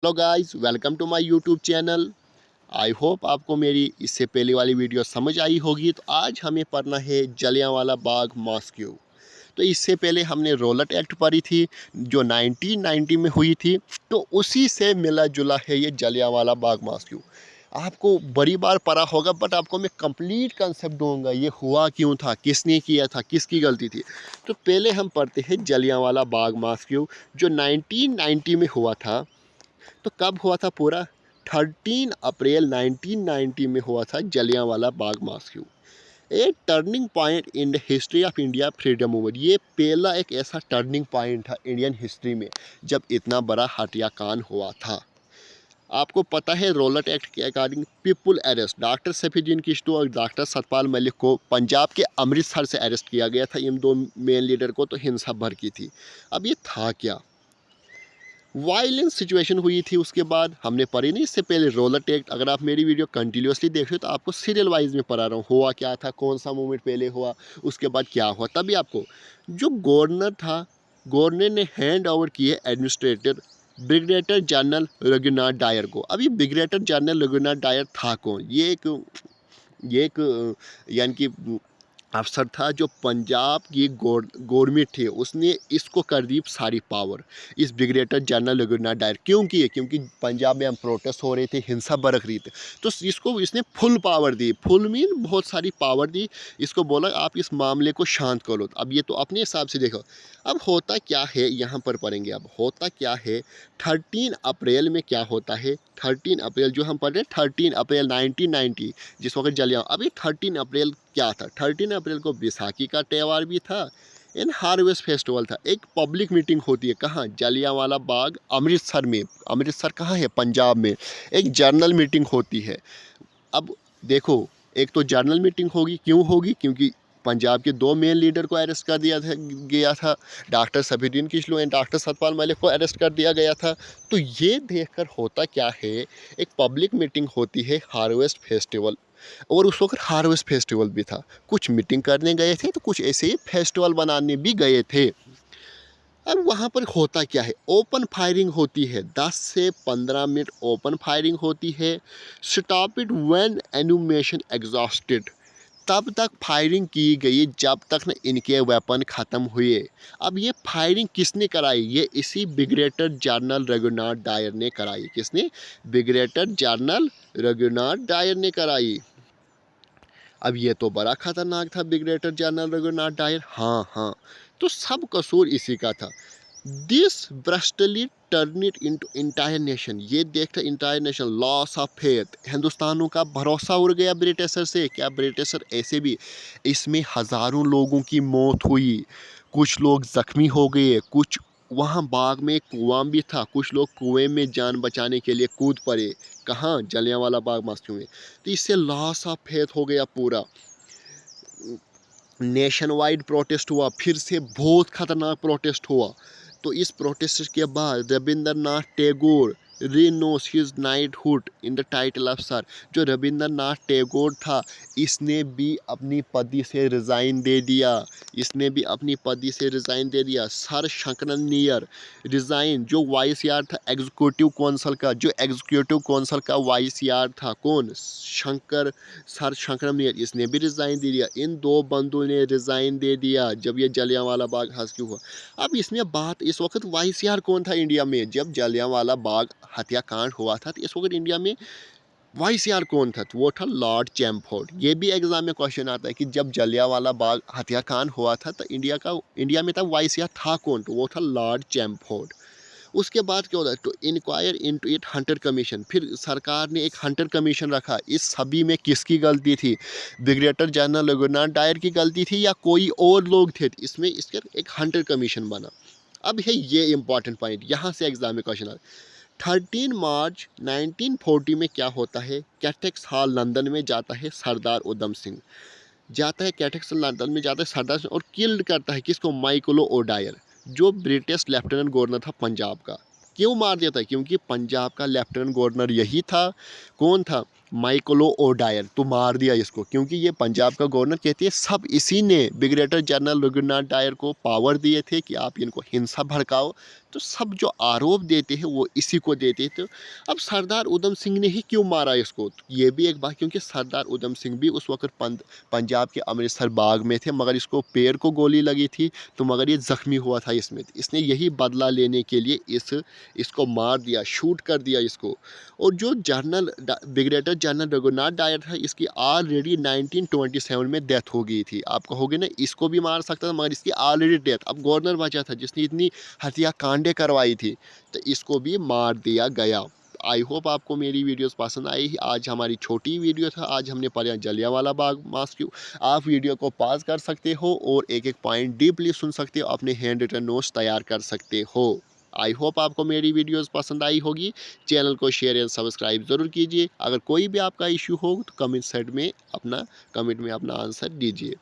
Hello guys, welcome to my YouTube channel. I hope आपको मेरी इससे पहले वाली वीडियो समझ आई होगी। तो आज हमें पढ़ना है जलियांवाला बाग मॉस्क्यू। तो इससे पहले हमने रॉलेट एक्ट पढ़ी थी जो 1990 में हुई थी। तो उसी से मिला जुला है ये जलियांवाला बाग मॉस्क्यू। आपको बड़ी बार पढ़ा होगा बट आपको मैं कंप्लीट कंसेप्ट दूंगा ये हुआ क्यों था, किसने किया था, किसकी गलती थी। तो पहले हम पढ़ते हैं जलियांवाला बाग मॉस्क्यू जो 1990 में हुआ था। तो कब हुआ था पूरा? 13 अप्रैल 1990 में हुआ था Jallianwala Bagh massacre. A turning point in the history of India freedom movement. ये पहला एक ऐसा टर्निंग पॉइंट था इंडियन हिस्ट्री में जब इतना बड़ा हत्याकांड हुआ था। आपको पता है रॉलेट एक्ट के according people arrest doctor Saifuddin Kitchlew और डॉक्टर सतपाल मलिक को पंजाब के अमृतसर से अरेस्ट किया गया था। इन दो मेन लीडर को तो हिंसा भर की थी। अब ये था क्या? वायलेंस सिचुएशन हुई थी। उसके बाद हमने पढ़ी नहीं इससे पहले रॉलेट एक्ट। अगर आप मेरी वीडियो कंटिन्यूसली देख रहे हो तो आपको सीरियल वाइज में पढ़ा रहा हूँ हुआ क्या था, कौन सा मूवमेंट पहले हुआ, उसके बाद क्या हुआ। तभी आपको जो गवर्नर था, गवर्नर ने हैंड ओवर किए administrator brigadier general Raghunath Dyer को। अभी ब्रिगेडियर जनरल रघुनाथ डायर था कौन? ये एक यानी कि अफसर था जो पंजाब की गवर्नमेंट थी, उसने इसको कर दी सारी पावर इस ब्रिगेडियर जनरल रघुनाथ डायर। क्यों किए? क्योंकि पंजाब में हम प्रोटेस्ट हो रहे थे, हिंसा बरक रही थी। तो इसको इसने फुल पावर दी, फुल मीन बहुत सारी पावर दी। इसको बोला आप इस मामले को शांत करो। अब ये तो अपने हिसाब से देखो। अब होता क्या है यहाँ पर पढ़ेंगे। अब होता क्या है 13 अप्रैल में क्या होता है? 13 अप्रैल जो हम पढ़ रहे हैं 13 अप्रैल 1990 जिस वक्त जलिया। अभी 13 अप्रैल क्या था? 13 अप्रैल को बैसाखी का त्यौहार भी था इन हार्वेस्ट फेस्टिवल था। एक पब्लिक मीटिंग होती है कहाँ? जलियांवाला बाग अमृतसर में। अमृतसर कहाँ है? पंजाब में। एक जर्नल मीटिंग होती है। अब देखो, एक तो जर्नल मीटिंग होगी, क्यों होगी? क्योंकि पंजाब के दो मेन लीडर को अरेस्ट कर दिया गया था। Doctor Saifuddin Kitchlew and doctor Satpal Malik को अरेस्ट कर दिया गया था। तो ये देखकर होता क्या है, एक पब्लिक मीटिंग होती है हार्वेस्ट फेस्टिवल। और उस वक्त हार्वेस्ट फेस्टिवल भी था। कुछ मीटिंग करने गए थे तो कुछ ऐसे ही फेस्टिवल बनाने भी गए थे। अब वहाँ पर होता क्या है? ओपन फायरिंग होती है। 10 से 15 मिनट ओपन फायरिंग होती है। Stop it when animation exhausted. तब तक फायरिंग की गई जब तक न इनके वेपन ख़त्म हुए। अब ये फायरिंग किसने कराई? ये इसी ब्रिगेडियर जनरल रघुनाथ डायर ने कराई। किसने? ब्रिगेडियर जनरल रघुनाथ डायर ने कराई। अब ये तो बड़ा खतरनाक था ब्रिगेडियर जनरल रघुनाथ डायर। हाँ हाँ, तो सब कसूर इसी का था। This brutally turn it into entire nation. ये देखता entire nation loss of faith. हिंदुस्तानों का भरोसा उड़ गया ब्रिटिशर से। क्या ब्रिटिशर ऐसे भी? इसमें हज़ारों लोगों की मौत हुई, कुछ लोग ज़ख्मी हो गए, कुछ वहाँ बाग में एक कुआं भी था, कुछ लोग कुएं में जान बचाने के लिए कूद पड़े। कहाँ? जलियांवाला बाग मस्जिद में। तो इससे लॉस ऑफ फेथ हो गया पूरा। नेशन वाइड प्रोटेस्ट हुआ, फिर से बहुत खतरनाक प्रोटेस्ट हुआ। तो इस प्रोटेस्ट के बाद Rabindranath Tagore renounce his knighthood in the title of sir. जो रविंद्रनाथ टैगोर था, इसने भी अपनी पदवी से रिज़ाइन दे दिया। इसने भी अपनी पदवी से रिज़ाइन दे दिया। सर शंकरनियर रिज़ाइन, जो वाइस यार था एग्जीक्यूटिव काउंसिल का, जो एग्जीक्यूटिव काउंसिल का वाइस यार था कौन? सर शंकरनियर, इसने भी रिज़ाइन दे दिया। इन दो बंदों ने रिज़ाइन दे दिया जब ये जलियांवाला बाग हत्या हुआ। अब इसमें बात, इस वक्त वाइस यार कौन था इंडिया में जब जलियांवाला बाग हत्याकांड हुआ था? तो इस वक्त इंडिया में वाइस यार कौन था? तो वो था लॉर्ड चैमफोर्ड। ये भी एग्जाम में क्वेश्चन आता है कि जब जलियांवाला बाग हत्याकांड हुआ था तो इंडिया में तब वाइस यार था कौन? तो वो था लॉर्ड चैमफोर्ड। उसके बाद क्या होता है? To enquire into it Hunter commission. फिर सरकार ने एक हंटर कमीशन रखा। इस सभी में किसकी गलती थी? ब्रिगेडियर जनरल रघुनाथ डायर की गलती थी या कोई और लोग थे? इसमें इसका एक हंटर कमीशन बना। अब है ये इंपॉर्टेंट पॉइंट, यहाँ से एग्जाम में क्वेश्चन आता है। 13 मार्च 1940 में क्या होता है? कैटेक्स हॉल लंदन में जाता है सरदार उधम सिंह। जाता है कैटेक्स लंदन में, जाता है सरदार सिंह और किल्ड करता है किसको? माइकलो ओडायर, जो ब्रिटिश लेफ्टिनेंट गवर्नर था पंजाब का। क्यों मार दिया था? क्योंकि पंजाब का लेफ्टिनेंट गवर्नर यही था। कौन था? माइकलो ओडायर, तो मार दिया इसको, क्योंकि ये पंजाब का गवर्नर कहते हैं सब इसी ने ब्रिगेडियर जनरल रघुनाथ डायर को पावर दिए थे कि आप इनको हिंसा भड़काओ। तो सब जो आरोप देते हैं वो इसी को देते हैं। तो अब सरदार उधम सिंह ने ही क्यों मारा इसको, तो ये भी एक बात, क्योंकि सरदार उधम सिंह भी उस वक्त पंजाब के अमृतसर बाग में थे, मगर इसको पैर को गोली लगी थी, तो मगर ये ज़ख्मी हुआ था इसमें। इसने यही बदला लेने के लिए इसको मार दिया, शूट कर दिया इसको। और जो ब्रिगेडियर जनरल रघुनाथ डायर था, इसकी ऑलरेडी 1927 में डेथ हो गई थी। आप कहोगे ना इसको भी मार सकता था, मगर इसकी ऑलरेडी डेथ, अब गवर्नर बचा था जिसने इतनी हत्याकांडें करवाई थी, तो इसको भी मार दिया गया। आई होप आपको मेरी वीडियोस पसंद आई। आज हमारी छोटी वीडियो था, आज हमने पढ़ा जलियांवाला बाग मास्क्यू। आप वीडियो को पॉज कर सकते हो और एक एक पॉइंट डीपली सुन सकते हो, अपने हैंड रिटन नोट्स तैयार कर सकते हो। आई होप आपको मेरी वीडियोस पसंद आई होगी। चैनल को शेयर एंड सब्सक्राइब ज़रूर कीजिए। अगर कोई भी आपका इशू हो तो कमेंट में अपना आंसर दीजिए।